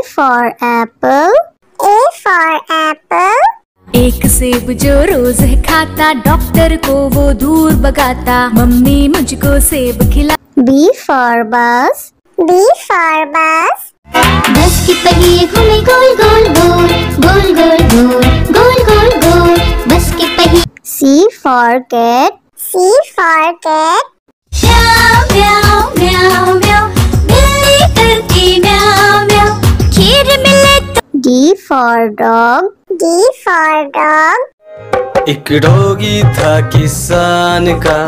for apple. A for apple. एक सेब जो रोज है खाता, डॉक्टर को वो दूर भगाता, मम्मी मुझको सेब खिला। B for bus. B for bus. बस के पहिए घूमे गोल गोल गोल, गोल गोल गोल, गोल गोल गोल, बस के पहिए। C for cat. C for cat. म्याऊ म्याऊ म्याऊ म्याऊ, बिल्ली करती म्याऊ म्याऊ, खीर मिले तो। D for dog. D for dog. एक डॉगी था किसान का,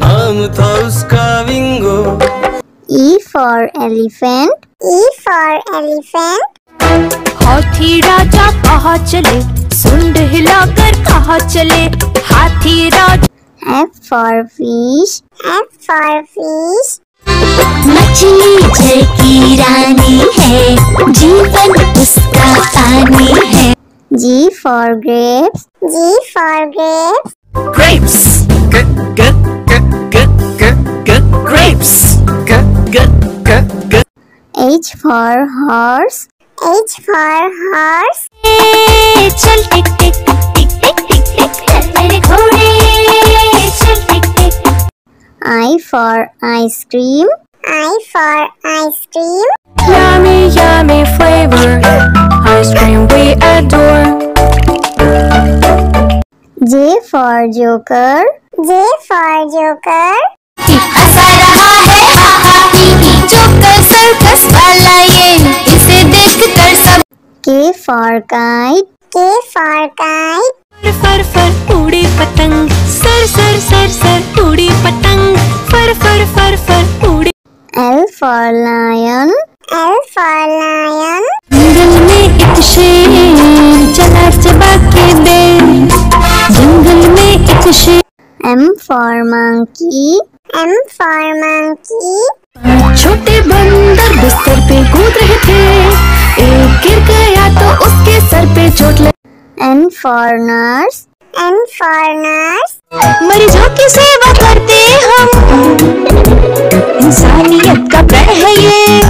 नाम था उसका विंगो। E for elephant. E for elephant. हाथी राजा कहाँ चले, सुंड हिलाकर कहाँ चले, हाथी राजा। F for fish. F for fish. मछली जल की रानी है, जीवन उसका पानी है। G for grapes. G for grapes. Grapes. Grapes. H for horse. H for horse. चल टिक टिक टिक टिक टिक टिक, चल मेरे घोड़े, चल टिक टिक। I for ice cream. I for ice cream. Yummy yummy flavor, ice cream we adore. J for joker. J for joker. हंसा रहा है हा हा ही ही, joker circus वाला ये, इसे देखकर सब। K for kite. K for kite. फर फर उड़ी पतंग, सर सर सर सर उड़ी पतंग, फर फर फर फर उड़ी। L for lion. L for lion. जंगल में एक शेर चला चबा के दे, जंगल में एक शेर। M for monkey. M for monkey. छोटे बंदर बिस्तर पे कूद रहे थे, एक गिर गया तो उसके सर पे चोट लगी। N for nurse. N for nurse. मरीजों की सेवा करते हम, इंसानियत का प्रण है ये।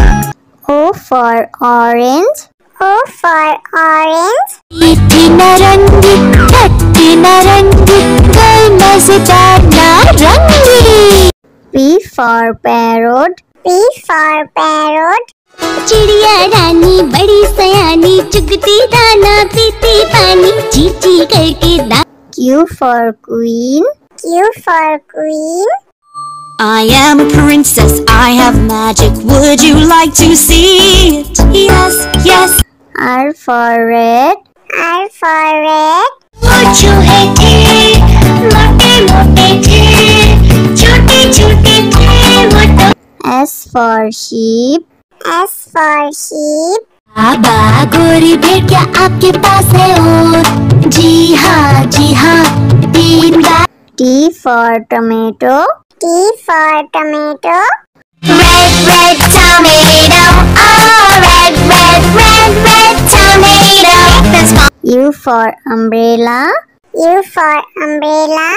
O for orange. O for orange. मीठी नारंगी, खट्टी नारंगी, कोई मजेदार नारंगी। P for parrot. P for parrot. चिड़िया रानी बड़ी सयानी, चुगती दाना पीती पानी, ची ची करके दा। Q for queen. Q for queen. I am a princess, I have magic, would you like to see it? Yes, yes. R for red. R for red. वो चूहे थे, मोटे मोटे थे, छोटे छोटे थे वो तो। S for sheep. S for sheep. बाबा गोरी भेड़ क्या आपके पास है और? जी हाँ 3 बार। T for tomato. T for tomato. Red red tomato, oh red red red red tomato. That's fine. U for umbrella. U for umbrella.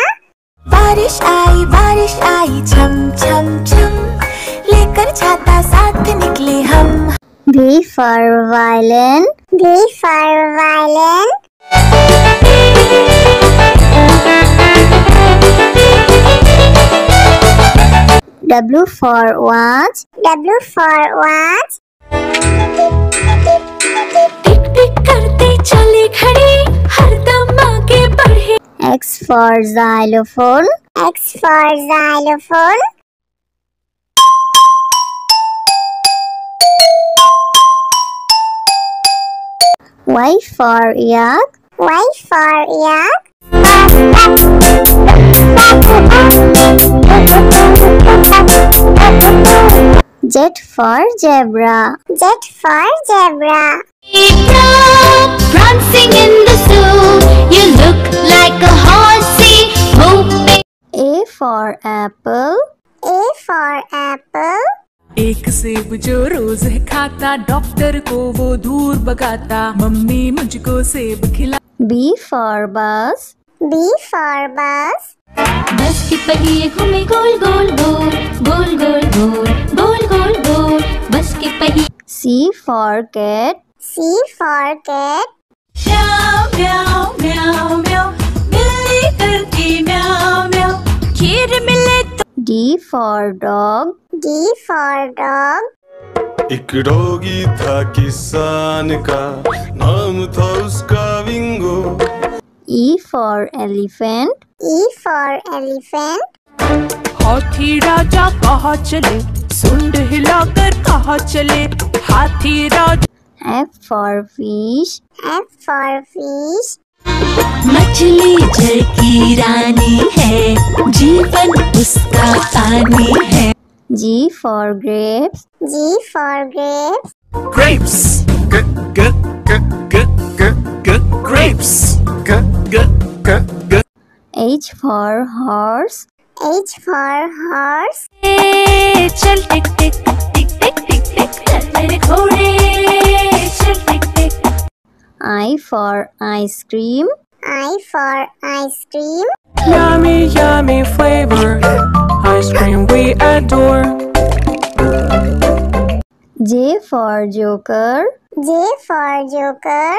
बारिश आई छम छम छम, लेकर छाता साथ निकले हम। V for violin. V for violin. W for watch. W for watch. टिक टिक करते चले खड़े, हरदम आगे बढ़े। X for xylophone. X for xylophone. Y for yak. Y for yak. Z for zebra. Z for zebra. Prancing in the zoo, you look like a horsey, hoping. A for apple. A for apple. एक सेब जो रोज है खाता, doctor को वो दूर भगाता, mummy मुझको सेब खिला। B for bus. B for bus. बस के पहिए घूमे गोल गोल गोल, गोल गोल गोल, गोल गोल गोल, बस के पहिए। C for cat. C for cat. म्याओ म्याओ म्याओ म्याओ, बिल्ली करती म्याओ म्याओ, खीर मिले तो। D for dog. D for dog. एक डॉगी था किसान का, नाम था उसका विंगो। E for elephant. E for elephant. हाथी राजा कहाँ चले, सुंड हिलाकर कहाँ चले, हाथी राजा। F for fish. F for fish. मछली जल की रानी है, जीवन उसका पानी है। G for grapes. G for grapes. Grapes. Grapes. H for horse. H for horse. चल टिक टिक टिक टिक टिक टिक, चल मेरे घोड़े चल टिक टिक। I for ice cream. I for ice cream. Yummy, yummy flavor. Ice cream we adore. J for joker. J for joker.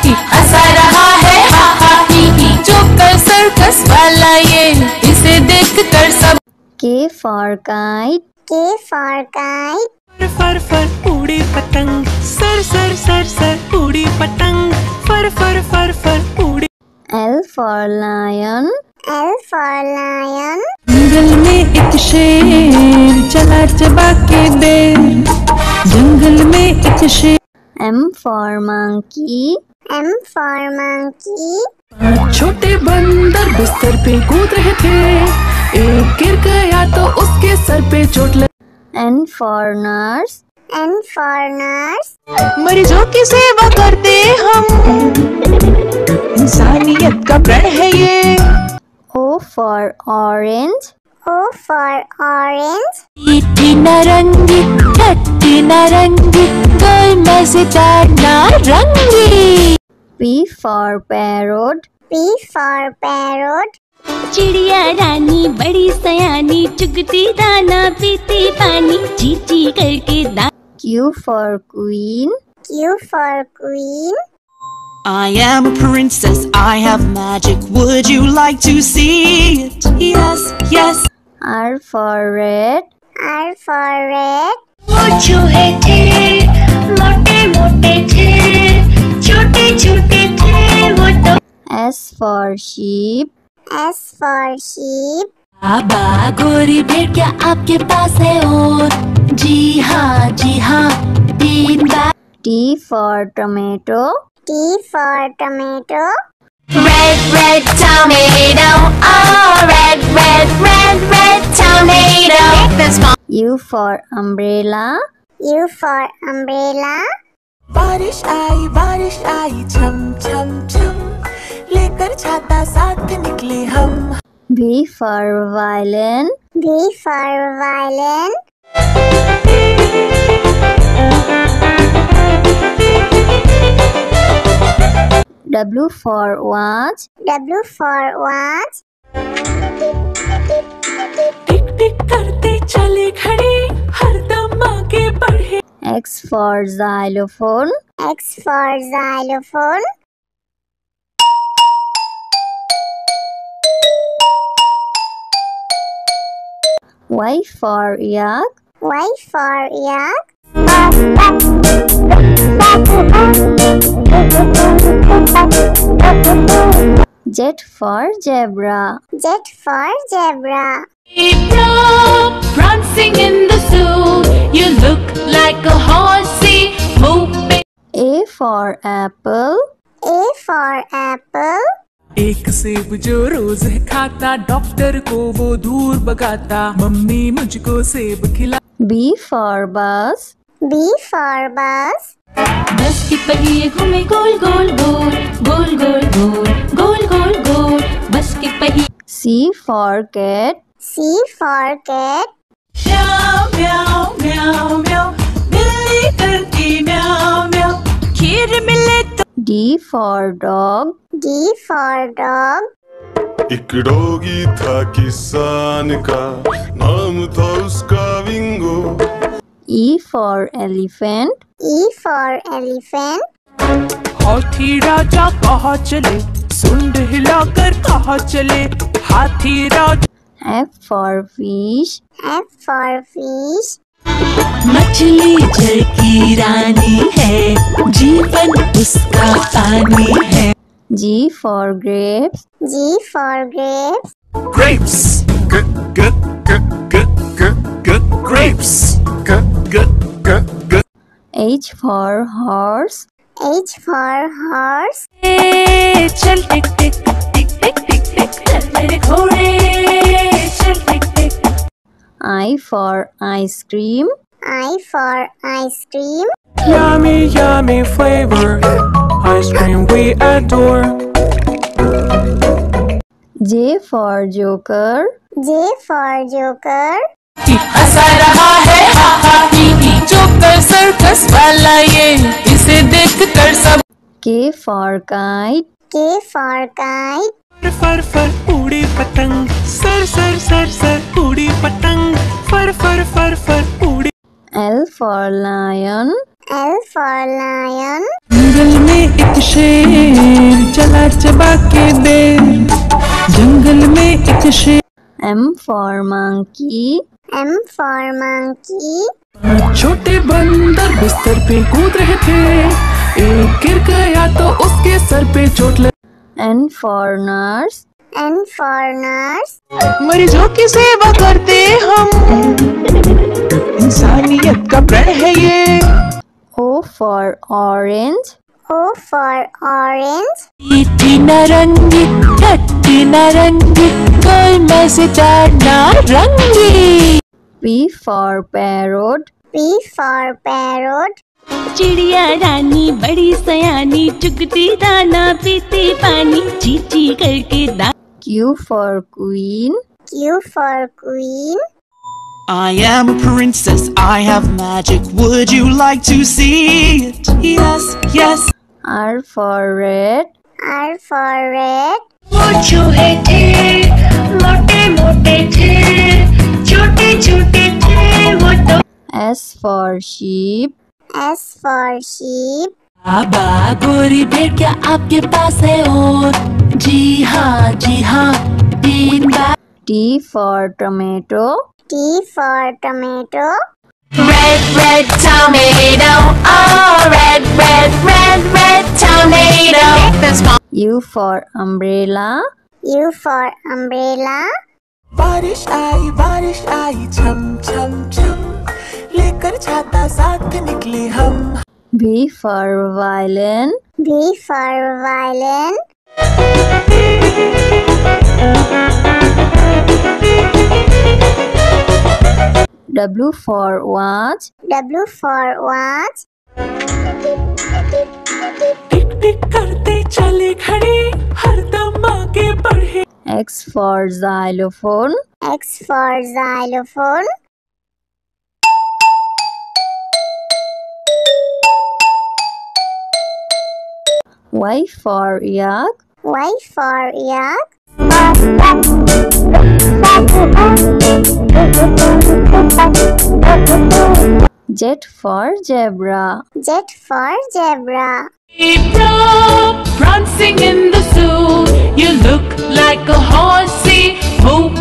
हंसा रहा है हा हा ही ही, joker circus वाला ये, इसे देख कर सब। K for kite. K for kite. फर फर उड़ी पतंग, सर सर सर सर उड़ी पतंग, फर फर फर फर उड़ी। L for lion. L for lion. जंगल में एक शेर चला चबा के बेर, जंगल में एक शेर। M for monkey. M for monkey. छोटे बंदर बिस्तर पे कूद रहे थे, एक गिर गया तो उसके सर पे चोट लगी। N for nurse. N for nurse. मरीजों की सेवा करते हम, इंसानियत का प्रण है ये। O for orange. O for orange. मीठी नारंगी खट्टी नारंगी, गोल मजेदार नारंगी। P for parrot. P for parrot. चिड़िया रानी बड़ी सयानी, चुगती दाना पीती पानी, चींची करके दाना। Q for queen. Q for queen. I am a princess, I have magic, would you like to see it? Yes, yes. R for red. R for red. वो चूहे थे, मोटे मोटे थे, छोटे छोटे थे वो तो। S for sheep. S for sheep. बाबा गोरी भेड़ क्या आपके पास है और? जी हाँ 3 बार। T for tomato. T for tomato. Red, red tomato. Oh, red, red, red, red tomato. This one. U for umbrella. U for umbrella. बारिश आई छम छम छम, लेकर छाता साथ निकले हम। V for violin. V for violin. W for watch. W for watch. टिक टिक करते चले घड़ी, हरदम आगे बढ़े। X for xylophone. X for xylophone. Y for yak. Y for yak. Z for zebra. Z for zebra. Prancing in the zoo, you look like a horsey, moving. A for apple. A for apple. एक सेब जो रोज खाता, doctor को वो दूर भगाता, mummy मुझको सेब खिला। B for bus. B for bus. बस के पहिए घूमे गोल गोल गोल, गोल गोल गोल, गोल गोल गोल, बस के पहिए। C for cat. C for cat. म्याओ म्याओ म्याओ म्याओ, बिल्ली करती म्याओ म्याओ, खीर मिले तो। D for dog. D for dog. एक डॉगी था किसान का, नाम था उसका विंगो। E for elephant. E for elephant. हाथी राजा कहाँ चले, सुंड हिलाकर कहाँ चले, हाथी राजा। F for fish. F for fish. मछली जल की रानी है, जीवन उसका पानी है। G for grapes. G for grapes. Grapes. Grapes. H for horse. H for horse. चल टिक टिक टिक टिक टिक टिक चल मेरे घोड़े, चल टिक टिक। I for ice cream. I for ice cream. Yummy, yummy flavor, ice cream we adore. J for joker. J for joker. हंसा रहा है हा हा ही ही, joker circus वाला ये, इसे देख कर सब। K for kite. K for kite. फर फर उड़ी पतंग, सर सर सर सर उड़ी पतंग, फर फर फर फर उड़ी। L for lion. L for lion. जंगल में एक शेर चला चबा के देर, जंगल में एक शेर। M for monkey. M for monkey. छोटे बंदर बिस्तर पे कूद रहे थे, एक गिर गया तो उसके सर पे चोट लगी। N for nurse. N for nurse. मरीजों की सेवा करते हम, इंसानियत का प्रण है ये। O for orange. O for orange. मीठी नारंगी, खट्टी नारंगी, कोई में से चारना रंगी। P for parrot. P for parrot. चिड़िया रानी बड़ी सयानी, चुगती दाना पीती पानी, चींची करके दाना। Q for queen. Q for queen. I am a princess, I have magic, would you like to see it? Yes, yes. R for red. R for red. वो चूहे थे, मोटे मोटे थे, छोटे छोटे थे वो तो। S for sheep. S for sheep. बाबा गोरी भेड़ क्या आपके पास है और? जी हाँ 3 बार। T for tomato. T for tomato. Red, red tomato. Oh, red, red, red, red tomato. U for umbrella. U for umbrella. बारिश आई छम छम छम, लेकर छाता साथ निकले हम। V for violin. V for violin. W for watch. W for watch. टिक टिक करते चले खड़े, हरदम आगे बढ़े। X for xylophone. X for xylophone. Y for yak. Y for yak. Z for zebra. Z for zebra. Zebra prancing in the zoo, you look like a horsey, hope